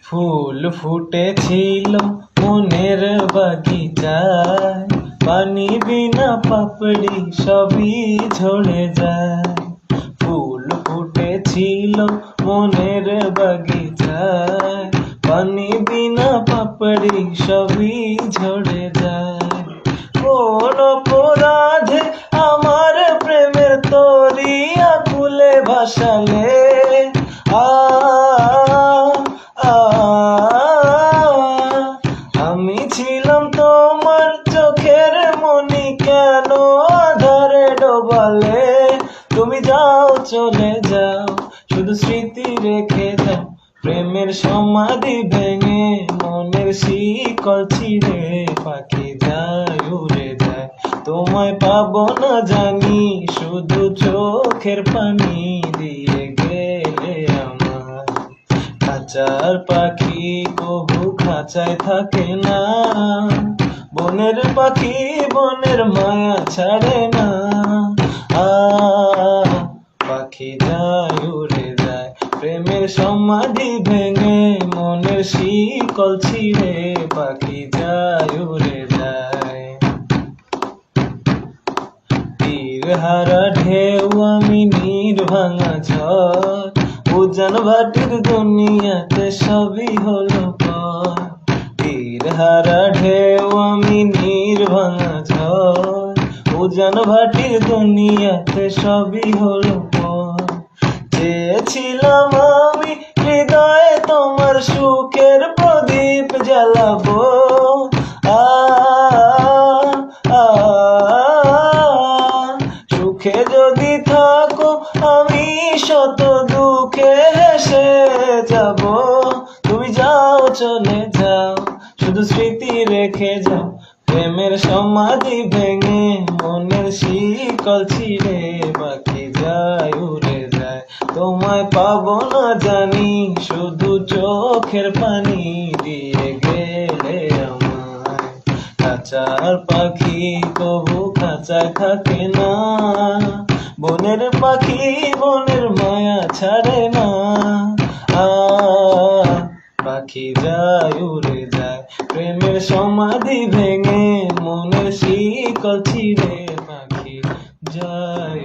ফুল ফুটেছিল মনের বাগিচায়, পানি বিনা পাপড়ি সবই ঝরে যায়। ফুল ফুটেছিল মনের বাগিচায়, পানি বিনা পাপড়ি সবই ঝরে যায়। কোন অপরাধে আমার প্রেমের তরি আকুলে ভাসালে, আমি ছিলাম তোমার চোখের মনি, কেন আধারে ডোবালে? তুমি যাও চলে যাও, শুধু স্মৃতি রেখে যাও। প্রেমের সমাধি ভেঙে মনের শিকল ছিঁড়ে পাখি যায় উড়ে যায়। তোমায় পাবো না জানি, শুধু চোখের পানি দিয়ে গেলে আমার। খাঁচার পাখি কবু খাঁচায় থাকে না, বনের পাখি বনের মায়া ছাড়ে না। পাখি যায় উড়ে যায়, প্রেমের সমাধি ভেঙে মনের শিকল ছিঁড়ে পাখি যায় উড়ে যায়। তীর হারা ঢেউ আমি নীর ভাঙা ঝড়, উজান ভাটির দুনিয়াতে সবই হলো পর। তীর হারা ঢেউ আমি নীর ভাঙা ঝড়, উজান ভাটির দুনিয়াতে সবই হলো পর। চেয়েছিলাম আমি হৃদয়ে তোমার সুখের প্রদীপ জ্বালাবো, সুখে যদি থাকো আমি শত দুঃখে হেসে যাব। তুমি যাও চলে যাও, শুধু স্মৃতি রেখে যাও। প্রেমের সমাধি ভেঙে মনের শিকল ছিঁড়ে পাখি যায় উড়ে যায়। তোমায় পাবো না জানি, শুধু চোখের পানি দিয়ে গেলে আমায়। খাঁচার পাখি কবু খাঁচায় থাকে না, বনের পাখি বনের মায়া ছাড়ে না। পাখি যায় উড়ে যায়, প্রেমের সমাধি ভেঙে মনের শিকল ছিঁড়ে পাখি যায়।